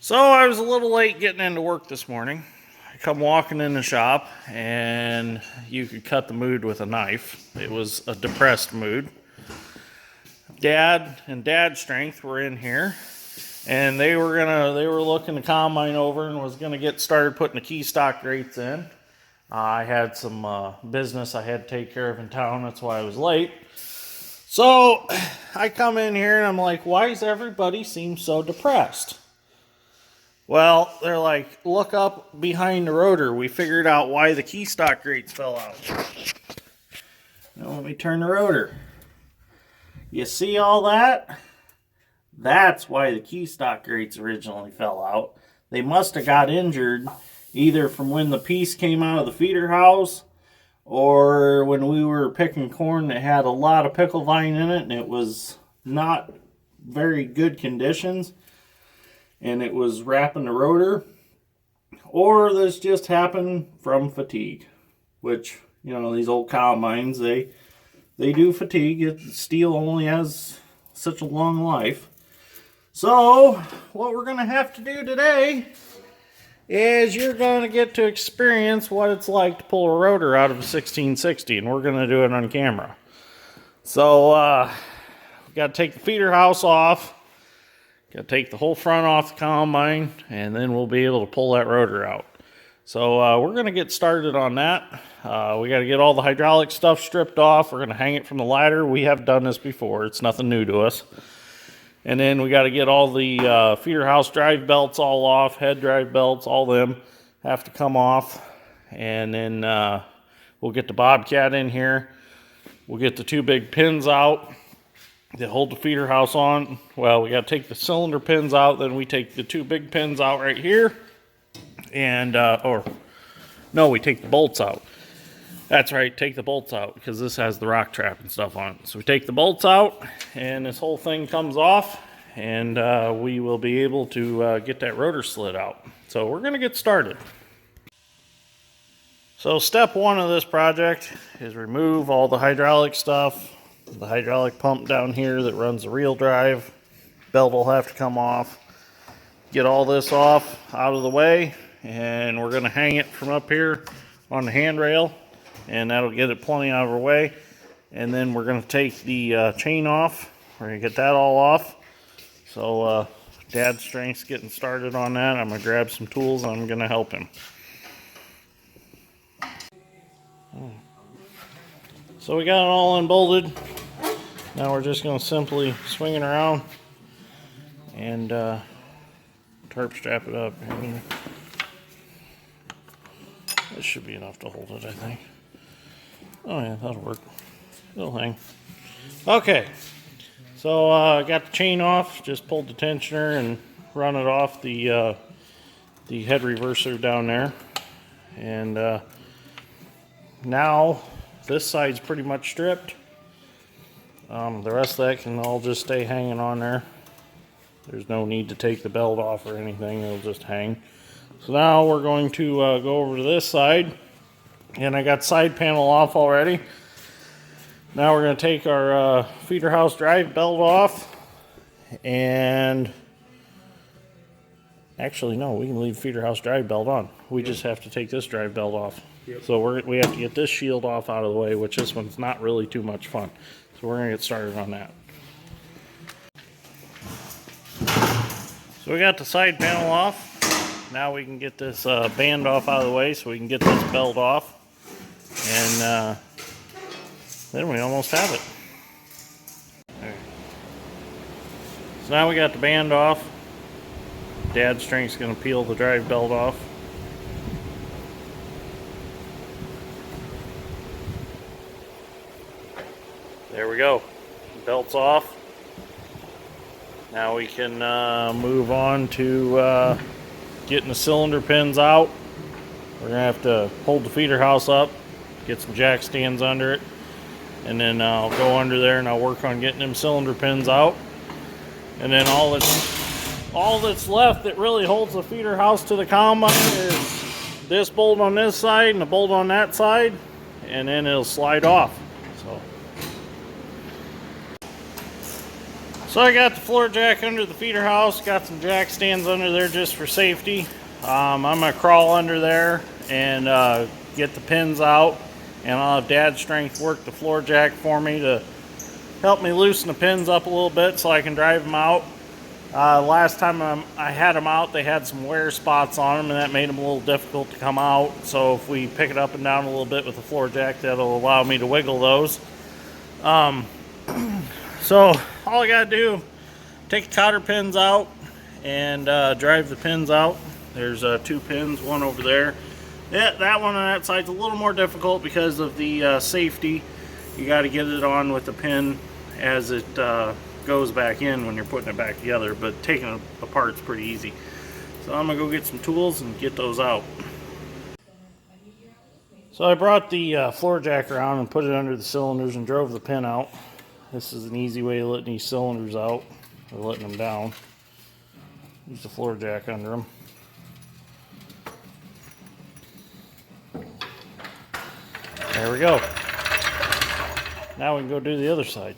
So I was a little late getting into work this morning. I come walking in the shop and you could cut the mood with a knife. It was a depressed mood. Dad and Dad's strength were in here and they were looking the combine over and was gonna get started putting the key stock grates in. I had some business I had to take care of in town, that's why I was late. So I come in here and I'm like, why does everybody seem so depressed? Well, they're like, look up behind the rotor. We figured out why the key stock grates fell out. Now let me turn the rotor. You see all that? That's why the key stock grates originally fell out. They must have got injured either from when the piece came out of the feeder house or when we were picking corn that had a lot of pickle vine in it and it was not very good conditions and it was wrapping the rotor, or this just happened from fatigue, which, you know, these old combines, they do fatigue. Steel only has such a long life. So what we're going to have to do today is you're going to get to experience what it's like to pull a rotor out of a 1660, and we're going to do it on camera. So we got to take the feeder house off, got to take the whole front off the combine, and then we'll be able to pull that rotor out. So we're going to get started on that. We got to get all the hydraulic stuff stripped off. We're going to hang it from the ladder. We have done this before. It's nothing new to us. And then we got to get all the feeder house drive belts all off, head drive belts, all them have to come off. And then we'll get the Bobcat in here. We'll get the two big pins out that hold the feeder house on. Well, we got to take the cylinder pins out, then we take the two big pins out right here. And, we take the bolts out. That's right, take the bolts out because this has the rock trap and stuff on it. So we take the bolts out and this whole thing comes off and we will be able to get that rotor slid out. So we're going to get started. So step one of this project is remove all the hydraulic stuff. The hydraulic pump down here that runs the reel drive. Belt will have to come off. Get all this off out of the way and we're going to hang it from up here on the handrail. And that'll get it plenty out of our way. And then we're going to take the chain off. We're going to get that all off. So Dad's strength's getting started on that. I'm going to grab some tools and I'm going to help him. So we got it all unbolted. Now we're just going to simply swing it around and tarp strap it up. This should be enough to hold it, I think. Oh yeah, that'll work. It'll hang. Okay, so I got the chain off. Just pulled the tensioner and run it off the head reverser down there. And now this side's pretty much stripped. The rest of that can all just stay hanging on there. There's no need to take the belt off or anything. It'll just hang. So now we're going to go over to this side. And I got side panel off already. Now we're going to take our feeder house drive belt off. And actually, no, we can leave feeder house drive belt on. We just have to take this drive belt off. Yep. So we have to get this shield off out of the way, which this one's not really too much fun. So we're going to get started on that. So we got the side panel off. Now we can get this band off out of the way so we can get this belt off. And then we almost have it. Okay. So now we got the band off. Dad's strength's going to peel the drive belt off. There we go. Belt's off. Now we can move on to getting the cylinder pins out. We're going to have to hold the feeder house up, get some jack stands under it, and then I'll go under there and I'll work on getting them cylinder pins out. And then all that's left that really holds the feeder house to the combine is this bolt on this side and the bolt on that side, and then it'll slide off. So I got the floor jack under the feeder house, got some jack stands under there just for safety. I'm gonna crawl under there and get the pins out, and I'll have Dad's Strength work the floor jack for me to help me loosen the pins up a little bit so I can drive them out. Last time I had them out, they had some wear spots on them, and that made them a little difficult to come out. So if we pick it up and down a little bit with the floor jack, that'll allow me to wiggle those. So all I gotta do, take the cotter pins out and drive the pins out. There's 2 pins, one over there. That one on that side's a little more difficult because of the safety. You got to get it on with the pin as it goes back in when you're putting it back together, but taking it apart is pretty easy. So I'm gonna go get some tools and get those out. So I brought the floor jack around and put it under the cylinders and drove the pin out. This is an easy way of letting these cylinders out, or letting them down. Use the floor jack under them. There we go. Now we can go do the other side.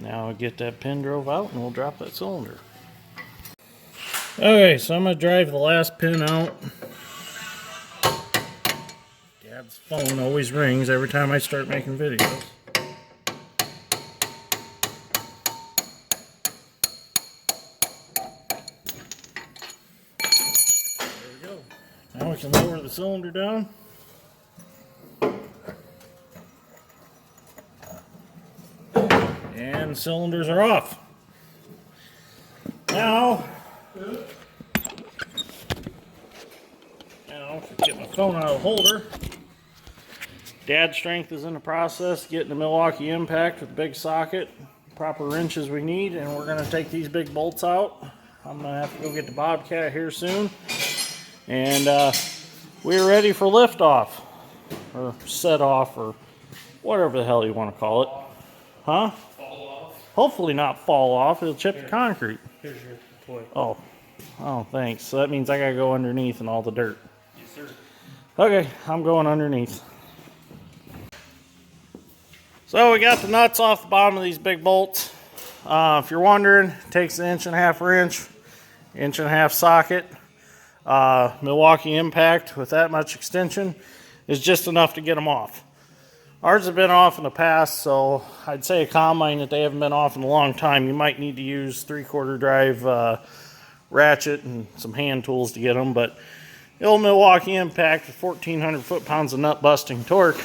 Now I'll get that pin drove out and we'll drop that cylinder. Okay, so I'm going to drive the last pin out. Dad's phone always rings every time I start making videos. There we go. Now we can lower the cylinder down. And the cylinders are off. Now, get my phone out of the holder. Dad's Strength is in the process getting the Milwaukee Impact with the big socket, proper wrenches we need, and we're going to take these big bolts out. I'm going to have to go get the Bobcat here soon. And we're ready for liftoff, or set off, or whatever the hell you want to call it. Huh? Fall off. Hopefully not fall off. It'll chip the concrete. Here's your toy. Oh, thanks. So that means I gotta go underneath in all the dirt. Yes, sir. Okay, I'm going underneath. So we got the nuts off the bottom of these big bolts. If you're wondering, it takes an 1.5 wrench, 1.5 socket. Milwaukee Impact with that much extension is just enough to get them off. Ours have been off in the past, so I'd say a combine that they haven't been off in a long time, you might need to use 3/4 drive ratchet and some hand tools to get them, but the old Milwaukee Impact with 1,400 foot-pounds of nut busting torque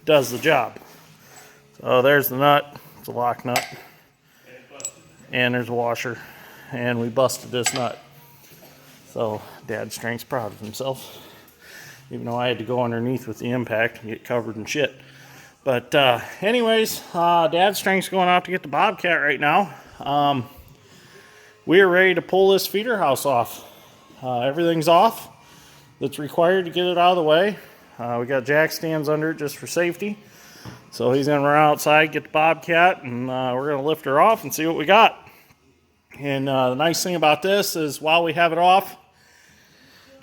does the job. So there's the nut, it's a lock nut, and there's a washer, and we busted this nut. So Dad's Strength's proud of himself, even though I had to go underneath with the impact and get covered in shit. But anyways, Dad's Strength's going out to get the Bobcat right now. We are ready to pull this feeder house off. Everything's off that's required to get it out of the way. We got jack stands under it just for safety. So he's going to run outside, get the Bobcat, and we're going to lift her off and see what we got. And the nice thing about this is while we have it off,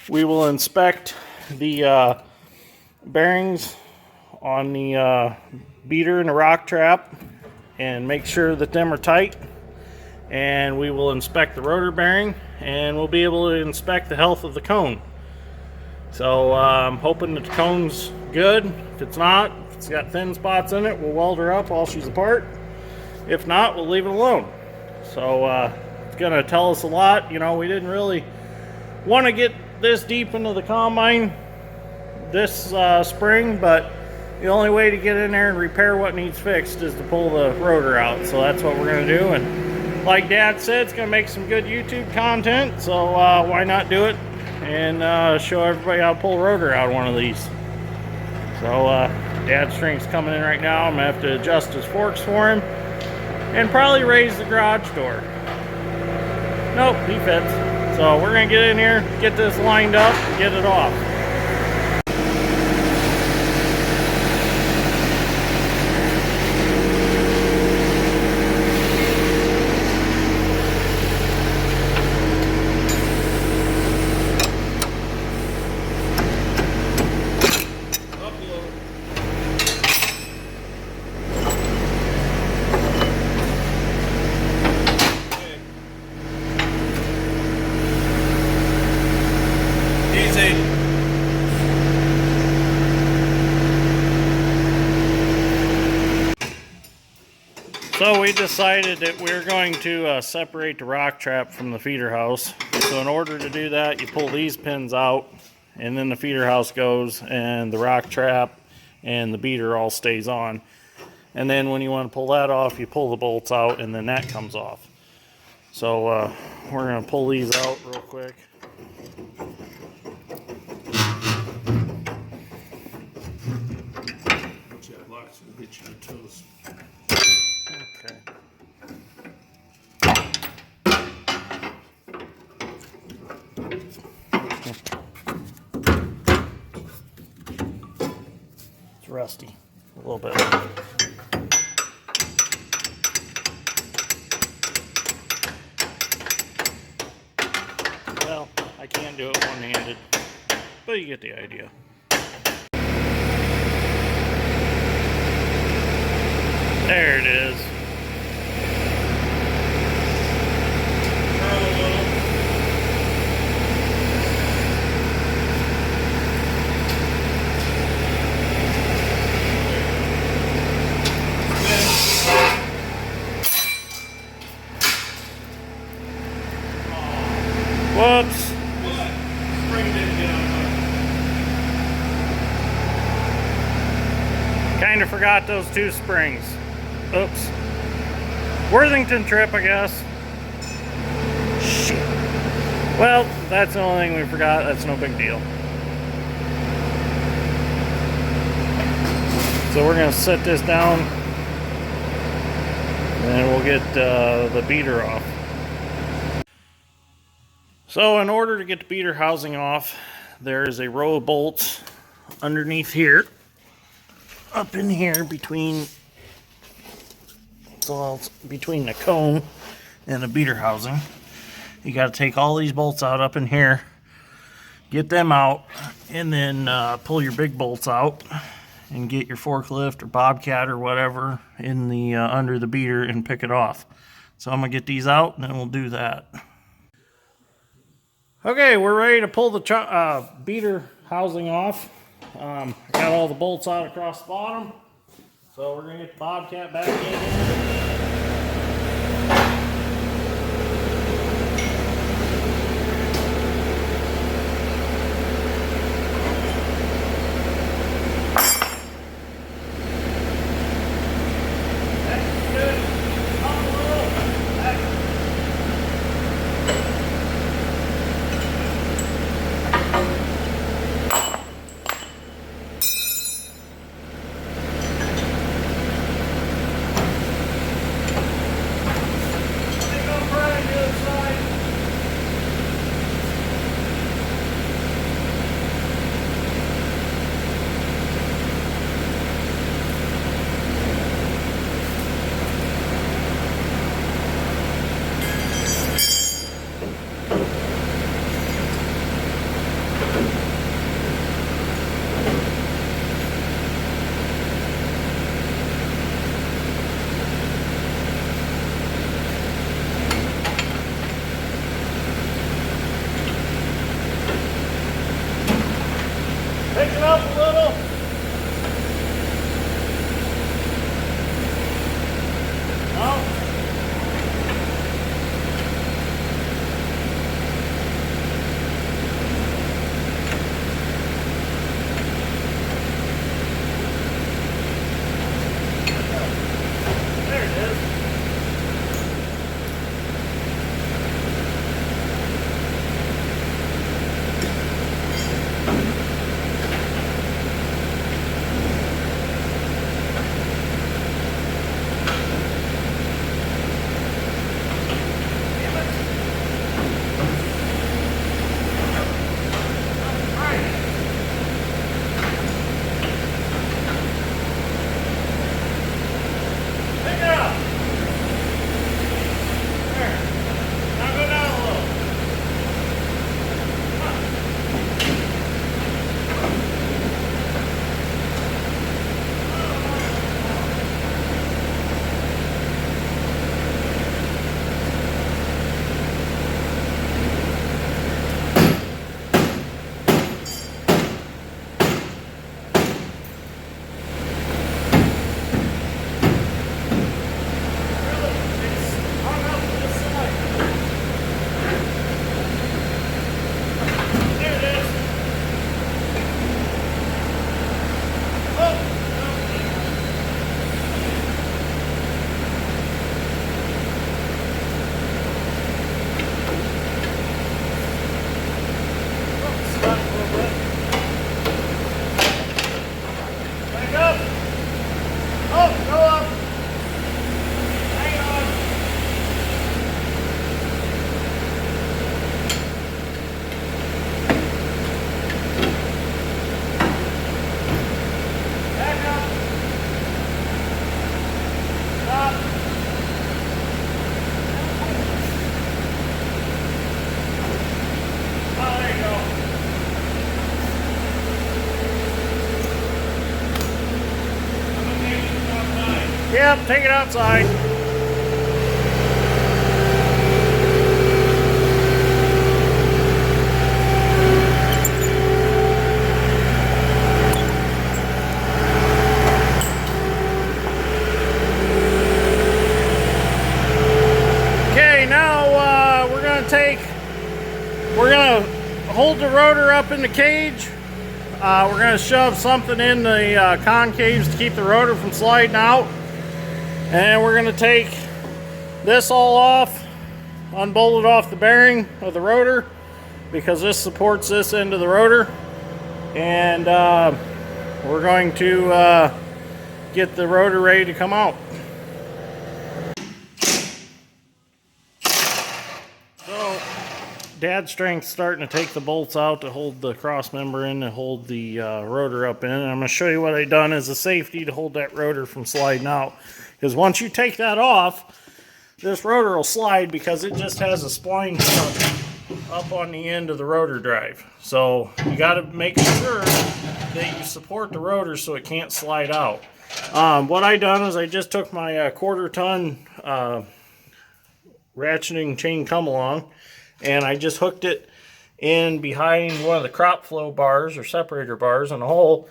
we will inspect the bearings on the beater and the rock trap and make sure that them are tight. And we will inspect the rotor bearing, and we'll be able to inspect the health of the cone. So I'm hoping that the cone's good. If it's not, if it's got thin spots in it, we'll weld her up while she's apart. If not, we'll leave it alone. So it's going to tell us a lot. You know, we didn't really want to get this deep into the combine this spring, but the only way to get in there and repair what needs fixed is to pull the rotor out. So that's what we're going to do. And like Dad said, it's going to make some good YouTube content. So why not do it and show everybody how to pull a rotor out of one of these. So Dad's Strength's coming in right now. I'm going to have to adjust his forks for him and probably raise the garage door. Nope, he fits. So we're going to get in here, get this lined up, and get it off. So we decided that we're going to separate the rock trap from the feeder house. So in order to do that, you pull these pins out, and then the feeder house goes, and the rock trap and the beater all stays on. And then when you want to pull that off, you pull the bolts out, and then that comes off. So we're going to pull these out real quick. Watch out, locks will hit your toes. Okay. It's rusty a little bit. Well, I can't do it one-handed, but you get the idea. There it is. Whoops. Spring didn't get on. Kind of forgot those two springs. Oops. Worthington trip, I guess. Shit. Well, that's the only thing we forgot. That's no big deal. So we're going to set this down, and we'll get the beater off. So in order to get the beater housing off, there is a row of bolts underneath here, up in here between the cone and the beater housing. You got to take all these bolts out up in here, get them out, and then pull your big bolts out and get your forklift or bobcat or whatever in the under the beater and pick it off. So I'm gonna get these out and then we'll do that. Okay, we're ready to pull the beater housing off. I got all the bolts out across the bottom, so we're gonna get the bobcat back in. take it outside. Okay, now we're gonna hold the rotor up in the cage. We're going to shove something in the concaves to keep the rotor from sliding out. And we're going to take this all off, unbolt it off the bearing of the rotor, because this supports this end of the rotor. And we're going to get the rotor ready to come out. So, Dad's strength's starting to take the bolts out to hold the cross member in and hold the rotor up in. And I'm going to show you what I've done as a safety to hold that rotor from sliding out. Because once you take that off, this rotor will slide because it just has a spline up on the end of the rotor drive. So you got to make sure that you support the rotor so it can't slide out. What I done is I just took my 1/4 ton ratcheting chain come along, and I just hooked it in behind one of the crop flow bars or separator bars in a hole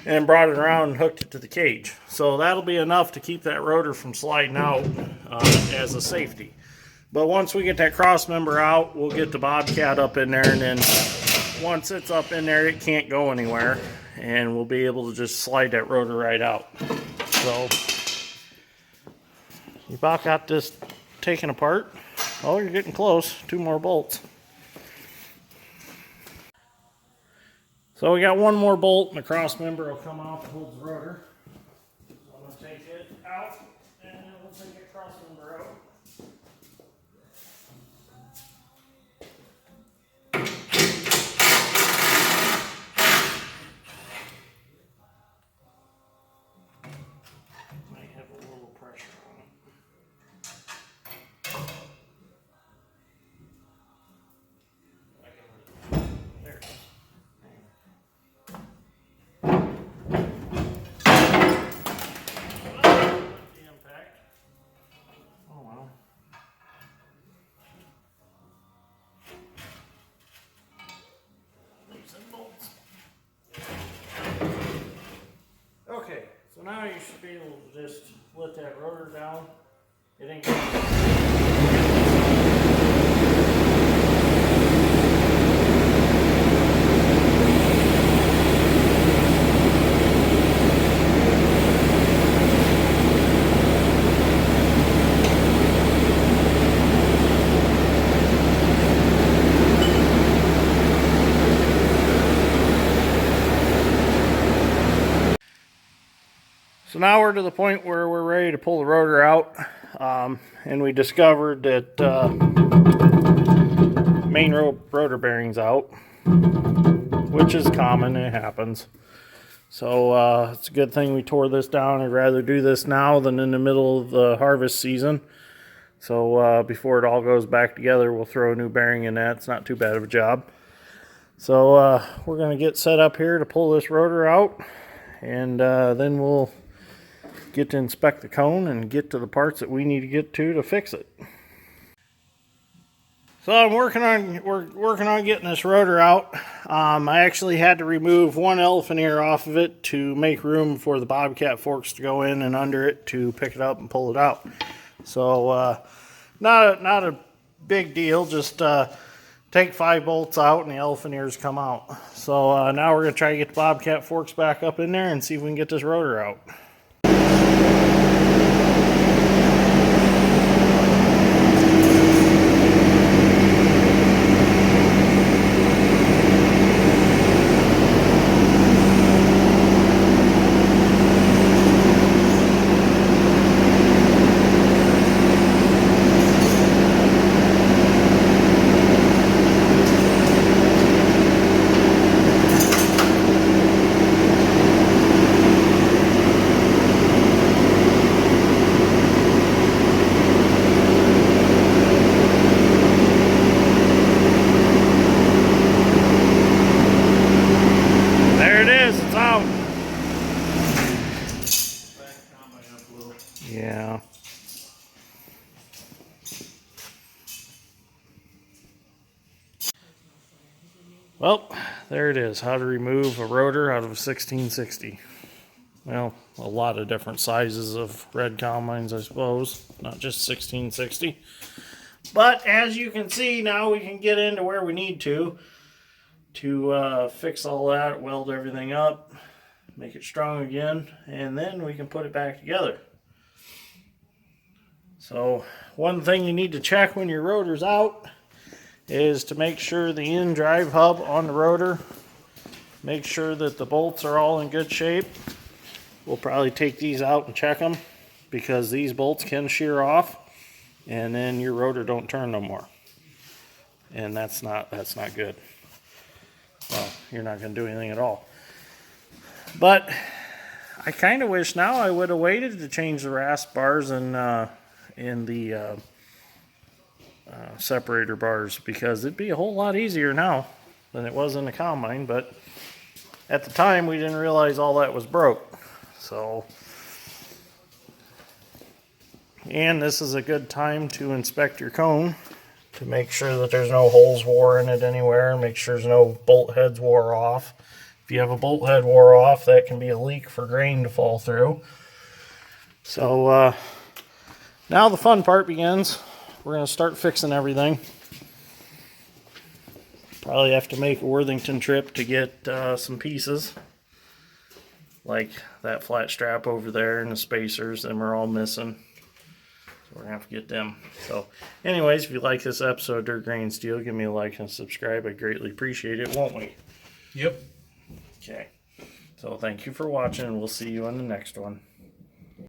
and brought it around and hooked it to the cage. So that'll be enough to keep that rotor from sliding out as a safety. But once we get that cross member out, we'll get the Bobcat up in there, and then once it's up in there, it can't go anywhere, and we'll be able to just slide that rotor right out. So you about got this taken apart. Oh, you're getting close. 2 more bolts. So we got 1 more bolt, and the cross member will come off and hold the rotor. So I'm going to take it out, and then we'll take the cross member out. Might have a little pressure on it. There it is. The impact. Oh wow. Loosen bolts. Okay, so now you should be able to just let that rotor down. It ain't gonna... So now we're to the point where we're ready to pull the rotor out, and we discovered that main rotor bearing's out, which is common, it happens. So it's a good thing we tore this down. I'd rather do this now than in the middle of the harvest season. So before it all goes back together, we'll throw a new bearing in that. It's not too bad of a job. So we're going to get set up here to pull this rotor out, and then we'll get to inspect the cone and get to the parts that we need to get to fix it. So we're working on getting this rotor out. I actually had to remove 1 elephant ear off of it to make room for the Bobcat forks to go in and under it to pick it up and pull it out. So not a big deal, just take 5 bolts out and the elephant ears come out. So now we're going to try to get the Bobcat forks back up in there and see if we can get this rotor out. Well, there it is. How to remove a rotor out of a 1660. Well, a lot of different sizes of red combines, I suppose. Not just 1660. But as you can see, now we can get into where we need to fix all that, weld everything up, make it strong again, and then we can put it back together. So one thing you need to check when your rotor's out is to make sure the in-drive hub on the rotor, make sure that the bolts are all in good shape. We'll probably take these out and check them because these bolts can shear off and then your rotor don't turn no more. And that's not good. Well, you're not going to do anything at all. But I kind of wish now I would have waited to change the rasp bars in the separator bars, because it'd be a whole lot easier now than it was in the combine. But at the time we didn't realize all that was broke. So, and this is a good time to inspect your cone to make sure that there's no holes wore in it anywhere, make sure there's no bolt heads wore off. If you have a bolt head wore off, that can be a leak for grain to fall through. So now the fun part begins. We're going to start fixing everything. Probably have to make a Worthington trip to get some pieces. Like that flat strap over there and the spacers, them are all missing. So we're going to have to get them. So anyways, if you like this episode of Dirt Grain Steel, give me a like and subscribe. I'd greatly appreciate it, won't we? Yep. Okay. So thank you for watching, and we'll see you on the next one.